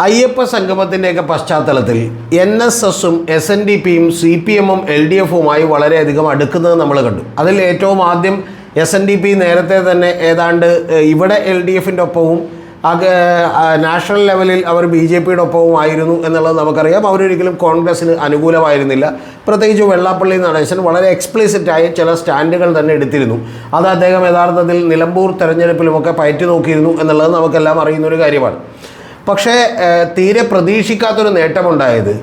അയ്യപ്പ സംഗമത്തിൻ്റെയൊക്കെ പശ്ചാത്തലത്തിൽ NSSും SNDPയും CPMും LDFുമായി വളരെയധികം അടുക്കുന്നത് നമ്മൾ കണ്ടു. അതിൽ ഏറ്റവും ആദ്യം SNDP നേരത്തെ തന്നെ ഏതാണ്ട് ഇവിടെ LDFിൻ്റെ ഒപ്പവും നാഷണൽ ലെവലിൽ അവർ BJPയുടെ ഒപ്പവും ആയിരുന്നു എന്നുള്ളത് നമുക്കറിയാം. അവരൊരിക്കലും കോൺഗ്രസ്സിന് അനുകൂലമായിരുന്നില്ല. പ്രത്യേകിച്ച് വെള്ളാപ്പള്ളി നടേശൻ വളരെ എക്സ്പ്ലിസിറ്റായി ചില സ്റ്റാൻഡുകൾ തന്നെ എടുത്തിരുന്നു. അത് അദ്ദേഹം യഥാർത്ഥത്തിൽ നിലമ്പൂർ തെരഞ്ഞെടുപ്പിലുമൊക്കെ പയറ്റി നോക്കിയിരുന്നു എന്നുള്ളത് നമുക്കെല്ലാം അറിയുന്നൊരു കാര്യമാണ്. പക്ഷേ തീരെ പ്രതീക്ഷിക്കാത്തൊരു നേട്ടമുണ്ടായത്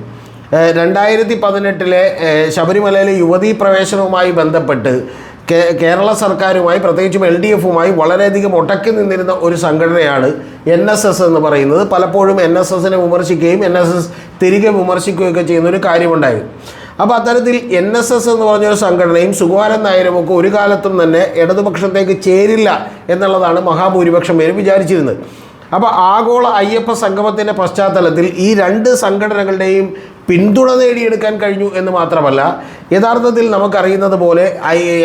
2018 ശബരിമലയിലെ യുവതീ പ്രവേശനവുമായി ബന്ധപ്പെട്ട് കേരള സർക്കാരുമായി പ്രത്യേകിച്ചും LDFുമായി വളരെയധികം ഒട്ടക്കി നിന്നിരുന്ന ഒരു സംഘടനയാണ് NSS എന്ന് പറയുന്നത്. പലപ്പോഴും NSSനെ വിമർശിക്കുകയും NSS തിരികെ വിമർശിക്കുകയൊക്കെ ചെയ്യുന്നൊരു കാര്യമുണ്ടായിരുന്നു. അപ്പോൾ അത്തരത്തിൽ NSS എന്ന് പറഞ്ഞൊരു സംഘടനയും സുകുമാരൻ നായരുമൊക്കെ ഒരു കാലത്തും തന്നെ ഇടതുപക്ഷത്തേക്ക് ചേരില്ല എന്നുള്ളതാണ് മഹാഭൂരിപക്ഷം പേര് വിചാരിച്ചിരുന്നത്. അപ്പോൾ ആഗോള അയ്യപ്പ സംഗമത്തിൻ്റെ പശ്ചാത്തലത്തിൽ ഈ രണ്ട് സംഘടനകളുടെയും പിന്തുണ നേടിയെടുക്കാൻ കഴിഞ്ഞു എന്ന് മാത്രമല്ല, യഥാർത്ഥത്തിൽ നമുക്കറിയുന്നത് പോലെ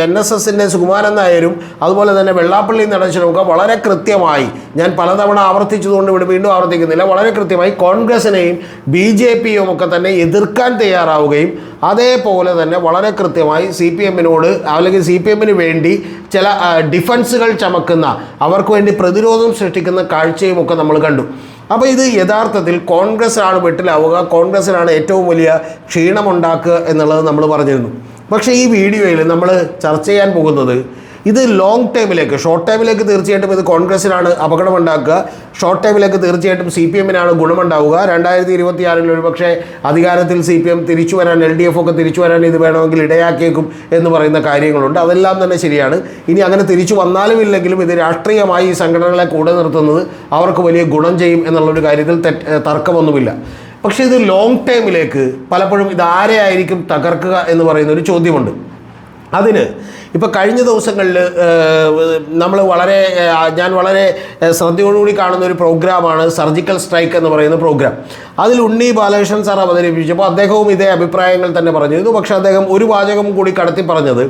NSSൻ്റെ സുകുമാരൻ നായരും അതുപോലെ തന്നെ വെള്ളാപ്പള്ളി നടേശനുമൊക്കെ വളരെ കൃത്യമായി, ഞാൻ പലതവണ ആവർത്തിച്ചതുകൊണ്ട് ഇവിടെ വീണ്ടും ആവർത്തിക്കുന്നില്ല, വളരെ കൃത്യമായി കോൺഗ്രസിനെയും BJPയും ഒക്കെ തന്നെ എതിർക്കാൻ തയ്യാറാവുകയും അതേപോലെ തന്നെ വളരെ കൃത്യമായി CPMനോട് അല്ലെങ്കിൽ CPMന് വേണ്ടി ചില ഡിഫൻസുകൾ ചമക്കുന്ന, അവർക്ക് വേണ്ടി പ്രതിരോധം സൃഷ്ടിക്കുന്ന കാഴ്ചയും ഒക്കെ നമ്മൾ കണ്ടു. അപ്പോൾ ഇത് യഥാർത്ഥത്തിൽ കോൺഗ്രസ്സാണ് വെട്ടിലാവുക, കോൺഗ്രസ്സിനാണ് ഏറ്റവും വലിയ ക്ഷീണമുണ്ടാക്കുക എന്നുള്ളത് നമ്മൾ പറഞ്ഞിരുന്നു. പക്ഷേ ഈ വീഡിയോയിൽ നമ്മൾ ചർച്ച ചെയ്യാൻ പോകുന്നത് ഇത് ലോങ് ടൈമിലേക്ക്, ഷോർട്ട് ടൈമിലേക്ക് തീർച്ചയായിട്ടും ഇത് കോൺഗ്രസ്സിനാണ് അപകടമുണ്ടാക്കുക, ഷോർട്ട് ടൈമിലേക്ക് തീർച്ചയായിട്ടും CPMനാണ് ഗുണമുണ്ടാവുക. 2026 ഒരുപക്ഷെ അധികാരത്തിൽ CPM തിരിച്ചു വരാൻ, LDF ഒക്കെ തിരിച്ചു വരാൻ ഇത് വേണമെങ്കിൽ ഇടയാക്കിയേക്കും എന്ന് പറയുന്ന കാര്യങ്ങളുണ്ട്. അതെല്ലാം തന്നെ ശരിയാണ്. ഇനി അങ്ങനെ തിരിച്ചു വന്നാലും ഇല്ലെങ്കിലും ഇത് രാഷ്ട്രീയമായി ഈ സംഘടനകളെ കൂടെ നിർത്തുന്നത് അവർക്ക് വലിയ ഗുണം ചെയ്യും എന്നുള്ളൊരു കാര്യത്തിൽ തർക്കമൊന്നുമില്ല. പക്ഷേ ഇത് ലോങ് ടൈമിലേക്ക് പലപ്പോഴും ഇത് ആരെയായിരിക്കും തകർക്കുക എന്ന് പറയുന്നൊരു ചോദ്യമുണ്ട്. അതിന് ഇപ്പോൾ കഴിഞ്ഞ ദിവസങ്ങളിൽ ഞാൻ വളരെ ശ്രദ്ധയോടുകൂടി കാണുന്ന ഒരു പ്രോഗ്രാമാണ് സർജിക്കൽ സ്ട്രൈക്ക് എന്ന് പറയുന്ന പ്രോഗ്രാം. അതിൽ ഉണ്ണി ബാലകൃഷ്ണൻ സാർ അവതരിപ്പിച്ചപ്പോൾ അദ്ദേഹവും ഇതേ അഭിപ്രായങ്ങൾ തന്നെ പറഞ്ഞിരുന്നു. പക്ഷേ അദ്ദേഹം ഒരു വാചകം കൂടി കടത്തി പറഞ്ഞത്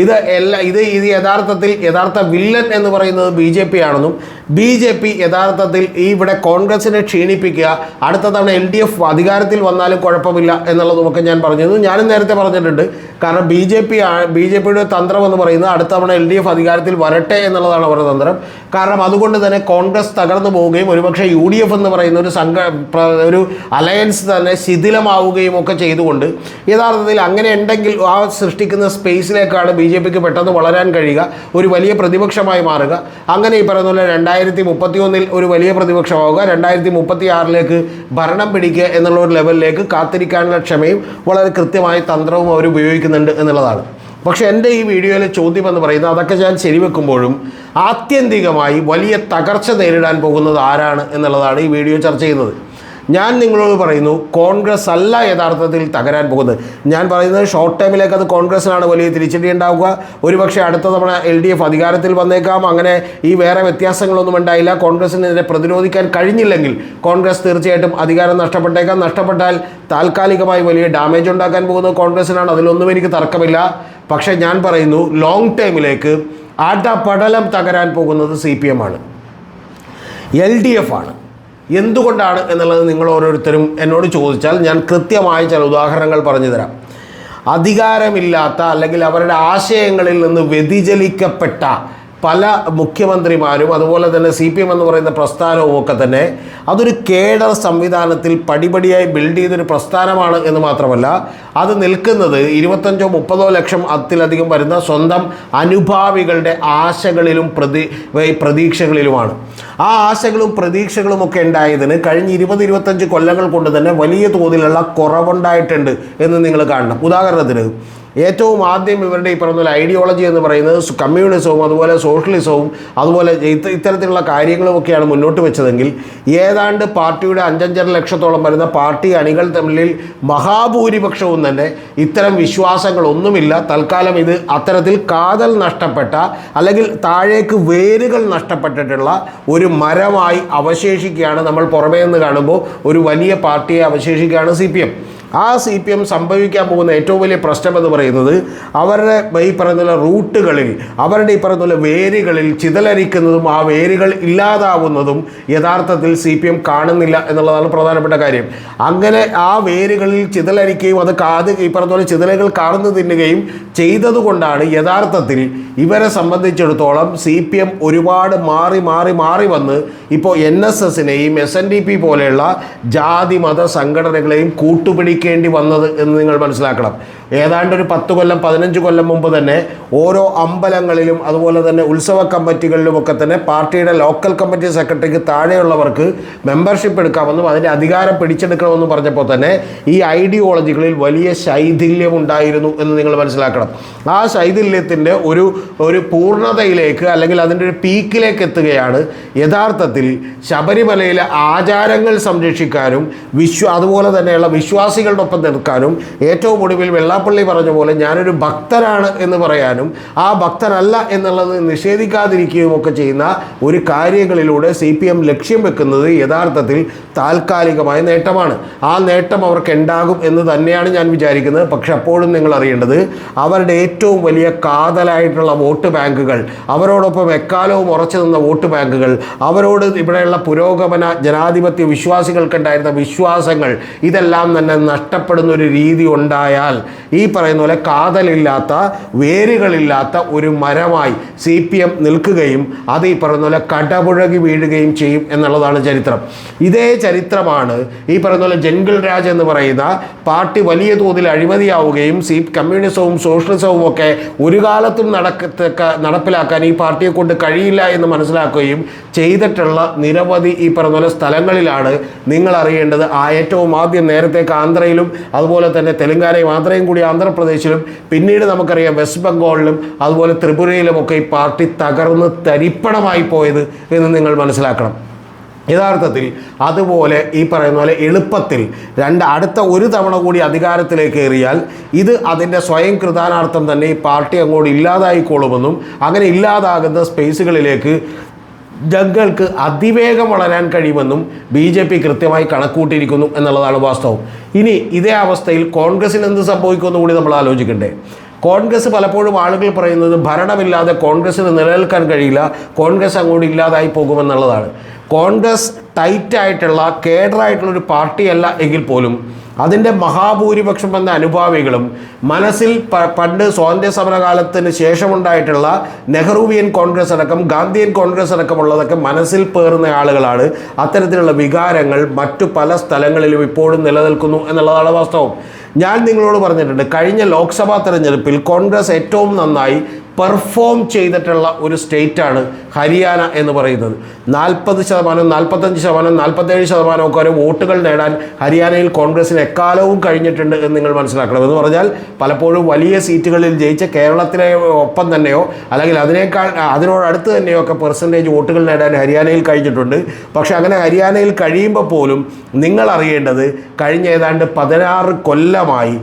ഇത് യഥാർത്ഥ വില്ലൻ എന്ന് പറയുന്നത് BJP ആണെന്നും BJP യഥാർത്ഥത്തിൽ ഇവിടെ കോൺഗ്രസിനെ ക്ഷീണിപ്പിക്കുക, അടുത്ത തവണ LDF അധികാരത്തിൽ വന്നാലും കുഴപ്പമില്ല എന്നുള്ളതുമൊക്കെ ഞാൻ പറഞ്ഞിരുന്നു. ഞാനും നേരത്തെ പറഞ്ഞിട്ടുണ്ട്. കാരണം BJPയുടെ തന്ത്രം എന്ന് പറയുന്നത് അടുത്ത തവണ LDF അധികാരത്തിൽ വരട്ടെ എന്നുള്ളതാണ് അവരുടെ തന്ത്രം. കാരണം അതുകൊണ്ട് തന്നെ കോൺഗ്രസ് തകർന്നു പോവുകയും ഒരുപക്ഷെ UDF എന്ന് പറയുന്ന ഒരു അലയൻസ് തന്നെ ശിഥിലമാവുകയും ഒക്കെ ചെയ്തുകൊണ്ട് യഥാർത്ഥത്തിൽ അങ്ങനെ ഉണ്ടെങ്കിൽ ആ സൃഷ്ടിക്കുന്ന സ്പേസിലേക്കാണ് BJPക്ക് പെട്ടെന്ന് വളരാൻ കഴിയുക, ഒരു വലിയ പ്രതിപക്ഷമായി മാറുക. അങ്ങനെ ഈ പറയുന്ന പോലെ 2031 ഒരു വലിയ പ്രതിപക്ഷമാവുക, 2036 ഭരണം പിടിക്കുക എന്നുള്ള ഒരു ലെവലിലേക്ക് കാത്തിരിക്കാനുള്ള ക്ഷമയും വളരെ കൃത്യമായ തന്ത്രവും അവർ ഉപയോഗിക്കുന്നുണ്ട് എന്നുള്ളതാണ്. പക്ഷേ എൻ്റെ ഈ വീഡിയോയിലെ ചോദ്യം എന്ന് പറയുന്നത് അതൊക്കെ ഞാൻ ശരിവെക്കുമ്പോഴും ആത്യന്തികമായി വലിയ തകർച്ച നേരിടാൻ പോകുന്നത് ആരാണ് എന്നുള്ളതാണ് ഈ വീഡിയോ ചർച്ച ചെയ്യുന്നത്. ഞാൻ നിങ്ങളോട് പറയുന്നു, കോൺഗ്രസ് അല്ല യഥാർത്ഥത്തിൽ തകരാൻ പോകുന്നത്. ഞാൻ പറയുന്നത് ഷോർട്ട് ടൈമിലേക്ക് അത് കോൺഗ്രസ്സിനാണ് വലിയ തിരിച്ചടി ഉണ്ടാവുക. ഒരുപക്ഷെ അടുത്ത തവണ LDF അധികാരത്തിൽ വന്നേക്കാം. അങ്ങനെ ഈ വേറെ വ്യത്യാസങ്ങളൊന്നും ഉണ്ടായില്ല, കോൺഗ്രസിനെതിരെ പ്രതിരോധിക്കാൻ കഴിഞ്ഞില്ലെങ്കിൽ കോൺഗ്രസ് തീർച്ചയായിട്ടും അധികാരം നഷ്ടപ്പെട്ടേക്കാം. നഷ്ടപ്പെട്ടാൽ താൽക്കാലികമായി വലിയ ഡാമേജ് ഉണ്ടാക്കാൻ പോകുന്നത് കോൺഗ്രസ്സിനാണ്, അതിലൊന്നും എനിക്ക് തർക്കമില്ല. പക്ഷേ ഞാൻ പറയുന്നു, ലോങ് ടൈമിലേക്ക് പടലം തകരാൻ പോകുന്നത് CPM ആണ്, LDF ആണ്. എന്തുകൊണ്ടാണ് എന്നുള്ളത് നിങ്ങൾ ഓരോരുത്തരും എന്നോട് ചോദിച്ചാൽ ഞാൻ കൃത്യമായ ചില ഉദാഹരണങ്ങൾ പറഞ്ഞു തരാം. അധികാരമില്ലാത്ത അല്ലെങ്കിൽ അവരുടെ ആശയങ്ങളിൽ നിന്ന് വ്യതിചലിക്കപ്പെട്ട പല മുഖ്യമന്ത്രിമാരും അതുപോലെ തന്നെ CPM എന്ന് പറയുന്ന പ്രസ്ഥാനവും ഒക്കെ തന്നെ അതൊരു കേഡർ സംവിധാനത്തിൽ പടിപടിയായി ബിൽഡ് ചെയ്തൊരു പ്രസ്ഥാനമാണ് എന്ന് മാത്രമല്ല, അത് നിൽക്കുന്നത് 25-30 ലക്ഷം അതിലധികം വരുന്ന സ്വന്തം അനുഭാവികളുടെ ആശകളിലും പ്രതീക്ഷകളിലുമാണ്. ആ ആശകളും പ്രതീക്ഷകളും ഒക്കെ ഉണ്ടായതിന് കഴിഞ്ഞ 20-25 കൊല്ലങ്ങൾ കൊണ്ട് തന്നെ വലിയ തോതിലുള്ള കുറവുണ്ടായിട്ടുണ്ട് എന്ന് നിങ്ങൾ കാണണം. ഉദാഹരണത്തിന് ഏറ്റവും ആദ്യം ഇവരുടെ ഈ പറഞ്ഞ ഐഡിയോളജി എന്ന് പറയുന്നത് കമ്മ്യൂണിസവും അതുപോലെ സോഷ്യലിസവും അതുപോലെ ഇത്തരത്തിലുള്ള കാര്യങ്ങളുമൊക്കെയാണ് മുന്നോട്ട് വെച്ചതെങ്കിൽ ഏതാണ്ട് പാർട്ടിയുടെ 5-5.5 ലക്ഷത്തോളം വരുന്ന പാർട്ടി അണികൾ തമ്മിൽ മഹാഭൂരിപക്ഷവും തന്നെ ഇത്തരം വിശ്വാസങ്ങളൊന്നുമില്ല. തൽക്കാലം ഇത് അത്തരത്തിൽ കാതൽ നഷ്ടപ്പെട്ട അല്ലെങ്കിൽ താഴേക്ക് വേരുകൾ നഷ്ടപ്പെട്ടിട്ടുള്ള ഒരു മരമായി അവശേഷിക്കുകയാണ്. നമ്മൾ പുറമേ നിന്ന് കാണുമ്പോൾ ഒരു വലിയ പാർട്ടിയെ അവശേഷിക്കുകയാണ് CPM. ആ CPM സംഭവിക്കാൻ പോകുന്ന ഏറ്റവും വലിയ പ്രശ്നം എന്ന് പറയുന്നത് അവരുടെ ഈ പറയുന്ന റൂട്ടുകളിൽ, അവരുടെ ഈ പറയുന്ന വേരുകളിൽ ചിതലരിക്കുന്നതും ആ വേരുകൾ ഇല്ലാതാവുന്നതും യഥാർത്ഥത്തിൽ CPM കാണുന്നില്ല എന്നുള്ളതാണ് പ്രധാനപ്പെട്ട കാര്യം. അങ്ങനെ ആ വേരുകളിൽ ചിതലരിക്കുകയും അത് ഈ പറഞ്ഞ പോലെ ചിതലകൾ കാർന്നു തിന്നുകയും ചെയ്തതുകൊണ്ടാണ് യഥാർത്ഥത്തിൽ ഇവരെ സംബന്ധിച്ചിടത്തോളം CPM ഒരുപാട് മാറി വന്ന് ഇപ്പോൾ NSSനെയും SNDP പോലെയുള്ള ജാതി മത സംഘടനകളെയും കൂട്ടുപിടിക്കേണ്ടി വന്നത് എന്ന് നിങ്ങൾ മനസ്സിലാക്കണം. ഏതാണ്ട് ഒരു 10 കൊല്ലം 15 കൊല്ലം മുമ്പ് തന്നെ ഓരോ അമ്പലങ്ങളിലും അതുപോലെ തന്നെ ഉത്സവ കമ്മിറ്റികളിലുമൊക്കെ തന്നെ പാർട്ടിയുടെ ലോക്കൽ കമ്മിറ്റി സെക്രട്ടറിക്ക് താഴെയുള്ളവർക്ക് മെമ്പർഷിപ്പ് എടുക്കാമെന്നും അതിൻ്റെ അധികാരം പിടിച്ചെടുക്കണമെന്നും പറഞ്ഞപ്പോൾ തന്നെ ഈ ഐഡിയോളജികളിൽ വലിയ ശൈഥില്യം ഉണ്ടായിരുന്നു എന്ന് നിങ്ങൾ മനസ്സിലാക്കണം. ആ ശൈഥില്യത്തിൻ്റെ ഒരു പൂർണ്ണതയിലേക്ക് അല്ലെങ്കിൽ അതിൻ്റെ ഒരു പീക്കിലേക്ക് എത്തുകയാണ് യഥാർത്ഥത്തിൽ ശബരിമലയിലെ ആചാരങ്ങൾ സംരക്ഷിക്കാനും അതുപോലെ തന്നെയുള്ള വിശ്വാസികളുടെ ഒപ്പം നിൽക്കാനും ഏറ്റവും ഒടുവിൽ വെള്ളാപ്പള്ളി പറഞ്ഞ പോലെ ഞാനൊരു ഭക്തനാണ് എന്ന് പറയാനും ആ ഭക്തനല്ല എന്നുള്ളത് നിഷേധിക്കാതിരിക്കുകയും ഒക്കെ ചെയ്യുന്ന ഒരു കാര്യങ്ങളിലൂടെ CPM ലക്ഷ്യം വെക്കുന്നത് യഥാർത്ഥത്തിൽ താൽക്കാലികമായ നേട്ടമാണ്. ആ നേട്ടം അവർക്ക് ഉണ്ടാകും എന്ന് തന്നെയാണ് ഞാൻ വിചാരിക്കുന്നത്. പക്ഷെ അപ്പോഴും നിങ്ങൾ അറിയേണ്ടത് അവരുടെ ഏറ്റവും വലിയ കാതലായിട്ടുള്ള വോട്ട് ബാങ്കുകൾ, അവരോടൊപ്പം എക്കാലവും ഉറച്ചു നിന്ന വോട്ട് ബാങ്കുകൾ, അവരോട് ഇവിടെയുള്ള പുരോഗമന ജനാധിപത്യ വിശ്വാസികൾക്കുണ്ടായിരുന്ന വിശ്വാസങ്ങൾ, ഇതെല്ലാം തന്നെ നഷ്ടപ്പെടുന്ന ഒരു രീതി ഉണ്ടായാൽ ഈ പറയുന്ന പോലെ കാതലില്ലാത്ത വേരുകളില്ലാത്ത ഒരു മരമായി CPM നിൽക്കുകയും അത് ഈ പറയുന്ന പോലെ കടപുഴകി വീഴുകയും ചെയ്യും എന്നുള്ളതാണ് ചരിത്രം. ഇതേ ചരിത്രമാണ് ഈ പറയുന്ന പോലെ ജംഗിൾ രാജ് എന്ന് പറയുന്ന പാർട്ടി വലിയ തോതിൽ അഴിമതിയാവുകയും കമ്മ്യൂണിസവും സോഷ്യലിസവും ഒക്കെ ഒരു കാലത്തും നടപ്പിലാക്കാൻ ഈ പാർട്ടിയെ കൊണ്ട് കഴിയില്ല എന്ന് മനസ്സിലാക്കുകയും ചെയ്തിട്ടുള്ള നിരവധി ഈ പറയുന്ന പോലെ സ്ഥലങ്ങളിലാണ് നിങ്ങൾ അറിയേണ്ടത്. ഏറ്റവും ആദ്യം നേരത്തേക്ക് ആന്ധ്രയിലും അതുപോലെ തന്നെ തെലങ്കാനയും ആന്ധ്രയും കൂടി ആന്ധ്രാപ്രദേശിലും പിന്നീട് നമുക്കറിയാം വെസ്റ്റ് ബംഗാളിലും അതുപോലെ ത്രിപുരയിലുമൊക്കെ ഈ പാർട്ടി തകർന്ന് തരിപ്പണമായി പോയത് എന്ന് നിങ്ങൾ മനസ്സിലാക്കണം. യഥാർത്ഥത്തിൽ അതുപോലെ ഈ പറയുന്ന പോലെ എളുപ്പത്തിൽ അടുത്ത ഒരു തവണ കൂടി അധികാരത്തിലേക്ക് കയറിയാൽ ഇത് അതിൻ്റെ സ്വയം കൃതാനാർത്ഥം തന്നെ ഈ പാർട്ടി അങ്ങോട്ട് ഇല്ലാതായിക്കോളുമെന്നും അങ്ങനെ ഇല്ലാതാകുന്ന സ്പേസുകളിലേക്ക് ജനങ്ങൾക്ക് അതിവേഗം വളരാൻ കഴിയുമെന്നും BJP കൃത്യമായി കണക്കൂട്ടിയിരിക്കുന്നു എന്നുള്ളതാണ് വാസ്തവം. ഇനി ഇതേ അവസ്ഥയിൽ കോൺഗ്രസിന് എന്ത് സംഭവിക്കുമെന്ന് കൂടി നമ്മൾ ആലോചിക്കണ്ടേ. കോൺഗ്രസ് പലപ്പോഴും ആളുകൾ പറയുന്നത് ഭരണമില്ലാതെ കോൺഗ്രസിന് നിലനിൽക്കാൻ കഴിയില്ല, കോൺഗ്രസ് അങ്ങോട്ട് ഇല്ലാതായി പോകുമെന്നുള്ളതാണ്. കോൺഗ്രസ് ടൈറ്റായിട്ടുള്ള കേഡറായിട്ടുള്ളൊരു പാർട്ടിയല്ല എങ്കിൽ പോലും അതിൻ്റെ മഹാഭൂരിപക്ഷം എന്ന അനുഭാവികളും മനസ്സിൽ പണ്ട് സ്വാതന്ത്ര്യ സമരകാലത്തിന് ശേഷമുണ്ടായിട്ടുള്ള നെഹ്റുവിയൻ കോൺഗ്രസ് അടക്കം ഗാന്ധിയൻ കോൺഗ്രസ് അടക്കമുള്ളതൊക്കെ മനസ്സിൽ പേറുന്ന ആളുകളാണ്. അത്തരത്തിലുള്ള വികാരങ്ങൾ മറ്റു പല സ്ഥലങ്ങളിലും ഇപ്പോഴും നിലനിൽക്കുന്നു എന്നുള്ളതാണ് വാസ്തവം. ഞാൻ നിങ്ങളോട് പറഞ്ഞിട്ടുണ്ട്, കഴിഞ്ഞ ലോക്സഭാ തെരഞ്ഞെടുപ്പിൽ കോൺഗ്രസ് ഏറ്റവും നന്നായി പെർഫോം ചെയ്തിട്ടുള്ള ഒരു സ്റ്റേറ്റാണ് ഹരിയാന എന്ന് പറയുന്നത്. 40%, 45%, 47% ഒക്കെ വോട്ടുകൾ നേടാൻ ഹരിയാനയിൽ കോൺഗ്രസിന് എക്കാലവും കഴിഞ്ഞിട്ടുണ്ട് എന്ന് നിങ്ങൾ മനസ്സിലാക്കണം. എന്ന് പറഞ്ഞാൽ പലപ്പോഴും വലിയ സീറ്റുകളിൽ ജയിച്ച കേരളത്തിലെ ഒപ്പം തന്നെയോ അല്ലെങ്കിൽ അതിനോടടുത്ത് തന്നെയോ ഒക്കെ പെർസെൻറ്റേജ് വോട്ടുകൾ നേടാൻ ഹരിയാനയിൽ കഴിഞ്ഞിട്ടുണ്ട്. പക്ഷേ അങ്ങനെ ഹരിയാനയിൽ കഴിയുമ്പോൾ പോലും നിങ്ങൾ അറിയേണ്ടത് കഴിഞ്ഞ ഏതാണ്ട് 16 കൊല്ലമായി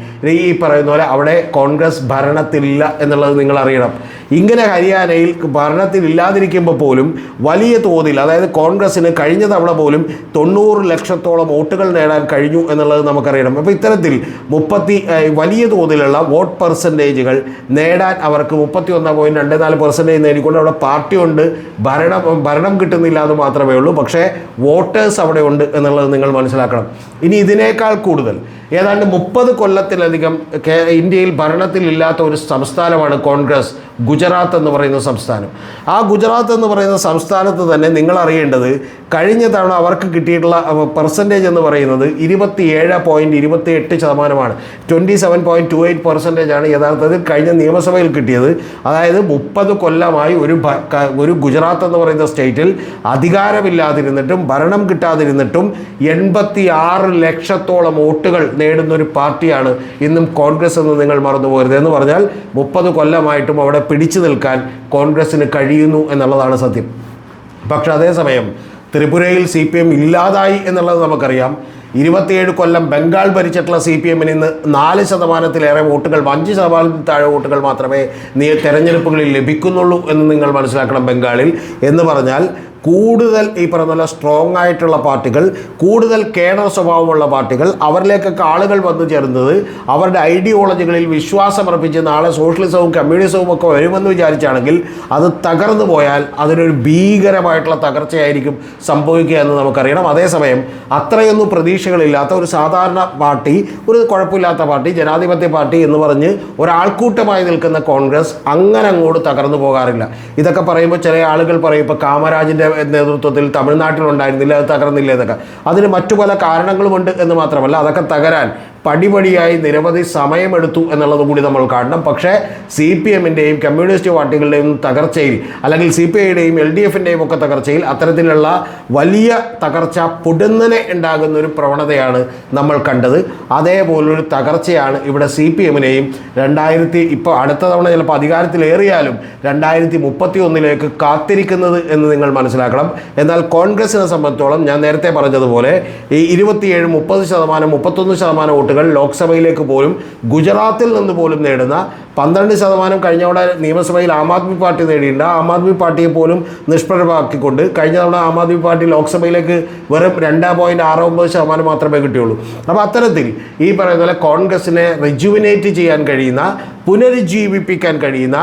ഈ പറയുന്ന പോലെ അവിടെ കോൺഗ്രസ് ഭരണത്തിലില്ല എന്നുള്ളത് നിങ്ങൾ അറിയണം. ഇങ്ങനെ ഹരിയാനയിൽ ഭരണത്തിലില്ലാതിരിക്കുമ്പോൾ പോലും വലിയ തോതിൽ, അതായത് കോൺഗ്രസ്സിന് കഴിഞ്ഞ തവണ പോലും 90 ലക്ഷത്തോളം വോട്ടുകൾ നേടാൻ കഴിഞ്ഞു എന്നുള്ളത് നമുക്കറിയണം. അപ്പോൾ ഇത്തരത്തിൽ വലിയ തോതിലുള്ള വോട്ട് പെർസെൻറ്റേജുകൾ നേടാൻ അവർക്ക് 31.24% നേടിക്കൊണ്ട് അവിടെ പാർട്ടിയുണ്ട്, ഭരണം കിട്ടുന്നില്ല എന്ന് മാത്രമേ ഉള്ളൂ. പക്ഷേ വോട്ടേഴ്സ് അവിടെ ഉണ്ട് എന്നുള്ളത് നിങ്ങൾ മനസ്സിലാക്കണം. ഇനി ഇതിനേക്കാൾ കൂടുതൽ ഏതാണ്ട് 30 കൊല്ലത്തിലധികം ഇന്ത്യയിൽ ഭരണത്തിലില്ലാത്ത ഒരു സംസ്ഥാനമാണ് കോൺഗ്രസ്, ഗുജറാത്ത് എന്ന് പറയുന്ന സംസ്ഥാനം. ആ ഗുജറാത്ത് എന്ന് പറയുന്ന സംസ്ഥാനത്ത് തന്നെ നിങ്ങൾ അറിയേണ്ടത് കഴിഞ്ഞ തവണ അവർക്ക് കിട്ടിയിട്ടുള്ള പെർസെൻറ്റേജ് എന്ന് പറയുന്നത് 27.28%. 27.28% യഥാർത്ഥത്തിൽ കഴിഞ്ഞ നിയമസഭയിൽ കിട്ടിയത്. അതായത് 30 കൊല്ലമായി ഒരു ഗുജറാത്ത് എന്ന് പറയുന്ന സ്റ്റേറ്റിൽ അധികാരമില്ലാതിരുന്നിട്ടും ഭരണം കിട്ടാതിരുന്നിട്ടും 86 ലക്ഷത്തോളം വോട്ടുകൾ നേടുന്ന ഒരു പാർട്ടിയാണ് ഇന്നും കോൺഗ്രസ് എന്ന് നിങ്ങൾ മറന്നുപോകരുത്. എന്ന് പറഞ്ഞാൽ 30 കൊല്ലമായിട്ടും അവിടെ പിടിച്ചു നിൽക്കാൻ കോൺഗ്രസ്സിന് കഴിയുന്നു എന്നുള്ളതാണ് സത്യം. പക്ഷെ അതേസമയം ത്രിപുരയിൽ CPM ഇല്ലാതായി എന്നുള്ളത് നമുക്കറിയാം. 27 കൊല്ലം ബംഗാൾ ഭരിച്ചിട്ടുള്ള CPMന് ഇന്ന് 4%-ലേറെ വോട്ടുകൾ, 5%-ൽ താഴെ വോട്ടുകൾ മാത്രമേ തെരഞ്ഞെടുപ്പുകളിൽ ലഭിക്കുന്നുള്ളൂ എന്ന് നിങ്ങൾ മനസ്സിലാക്കണം ബംഗാളിൽ. എന്ന് പറഞ്ഞാൽ കൂടുതൽ ഈ പറയുന്ന സ്ട്രോങ് ആയിട്ടുള്ള പാർട്ടികൾ, കൂടുതൽ കേഡർ സ്വഭാവമുള്ള പാർട്ടികൾ, അവരിലേക്കൊക്കെ ആളുകൾ വന്നു ചേർന്നത് അവരുടെ ഐഡിയോളജികളിൽ വിശ്വാസമർപ്പിച്ച് നാളെ സോഷ്യലിസവും കമ്മ്യൂണിസവും ഒക്കെ വരുമെന്ന് വിചാരിച്ചാണെങ്കിൽ അത് തകർന്നു പോയാൽ അതിനൊരു ഭീകരമായിട്ടുള്ള തകർച്ചയായിരിക്കും സംഭവിക്കുക എന്ന് നമുക്കറിയണം. അതേസമയം അത്രയൊന്നും പ്രതീക്ഷകളില്ലാത്ത ഒരു സാധാരണ പാർട്ടി, ഒരു കുഴപ്പമില്ലാത്ത പാർട്ടി, ജനാധിപത്യ പാർട്ടി എന്ന് പറഞ്ഞ് ഒരാൾക്കൂട്ടമായി നിൽക്കുന്ന കോൺഗ്രസ് അങ്ങനെ അങ്ങോട്ട് തകർന്നു പോകാറില്ല. ഇതൊക്കെ പറയുമ്പോൾ ചില ആളുകൾ പറയും, ഇപ്പോൾ കാമരാജിൻ്റെ നേതൃത്വത്തിൽ തമിഴ്നാട്ടിലുണ്ടായിരുന്നില്ല, അത് തകർന്നില്ല എന്നൊക്കെ. അതിന് മറ്റു പല കാരണങ്ങളുമുണ്ട് എന്ന് മാത്രമല്ല, അതൊക്കെ തകരാൻ പടിപടിയായി നിരവധി സമയമെടുത്തു എന്നുള്ളത് കൂടി നമ്മൾ കാണണം. പക്ഷേ CPM-ൻ്റെയും കമ്മ്യൂണിസ്റ്റ് പാർട്ടികളുടെയും തകർച്ചയിൽ, അല്ലെങ്കിൽ CPI-യുടെയും LDF-ൻ്റെയും ഒക്കെ തകർച്ചയിൽ അത്തരത്തിലുള്ള വലിയ തകർച്ച പൊടുന്നനെ ഉണ്ടാകുന്ന ഒരു പ്രവണതയാണ് നമ്മൾ കണ്ടത്. അതേപോലൊരു തകർച്ചയാണ് ഇവിടെ CPM-നെയും ഇപ്പോൾ അടുത്ത തവണ ചിലപ്പോൾ അധികാരത്തിലേറിയാലും 2031 കാത്തിരിക്കുന്നത് എന്ന് നിങ്ങൾ മനസ്സിലാക്കണം. എന്നാൽ കോൺഗ്രസിനെ സംബന്ധിച്ചോളം ഞാൻ നേരത്തെ പറഞ്ഞതുപോലെ ഈ 27, 30%, 31% വോട്ടുകൾ ലോക്സഭയിലേക്ക് പോലും ഗുജറാത്തിൽ നിന്ന് പോലും നേടുന്ന 12% കഴിഞ്ഞ നിയമസഭയിൽ ആം ആദ്മി പാർട്ടി നേടിയിട്ടുണ്ട്. ആം ആദ്മി പാർട്ടിയെ പോലും നിഷ്പ്രഭമാക്കിക്കൊണ്ട് കഴിഞ്ഞ തവണ ആം ആദ്മി പാർട്ടി ലോക്സഭയിലേക്ക് വെറും 2.69% മാത്രമേ കിട്ടിയുള്ളൂ. അപ്പോൾ അത്തരത്തിൽ ഈ പറയുന്ന പോലെ കോൺഗ്രസിനെ റിജുവിനേറ്റ് ചെയ്യാൻ കഴിയുന്ന, പുനരുജ്ജീവിപ്പിക്കാൻ കഴിയുന്ന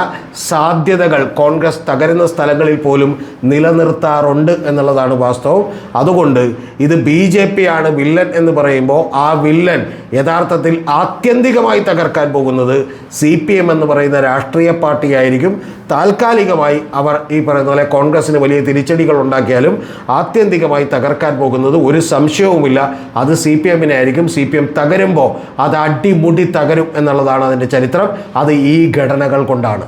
സാധ്യതകൾ കോൺഗ്രസ് തകരുന്ന സ്ഥലങ്ങളിൽ പോലും നിലനിർത്താറുണ്ട് എന്നുള്ളതാണ് വാസ്തവം. അതുകൊണ്ട് ഇത് BJP ആണ് വില്ലൻ എന്ന് പറയുമ്പോൾ ആ വില്ലൻ യഥാർത്ഥത്തിൽ ആത്യന്തികമായി തകർക്കാൻ പോകുന്നത് CPM എന്ന് പറയുന്ന രാഷ്ട്രീയ പാർട്ടിയായിരിക്കും. താൽക്കാലികമായി അവർ ഈ പറയുന്ന പോലെ കോൺഗ്രസിന് വലിയ തിരിച്ചടികൾ ഉണ്ടാക്കിയാലും ആത്യന്തികമായി തകർക്കാൻ പോകുന്നത് ഒരു സംശയവുമില്ല അത് CPM-നെ ആയിരിക്കും. CPM തകരുമ്പോൾ അത് അടിമുടി തകരും എന്നുള്ളതാണ് അതിൻ്റെ ചരിത്രം. അത് ഈ ഘടനകൾ കൊണ്ടാണ്.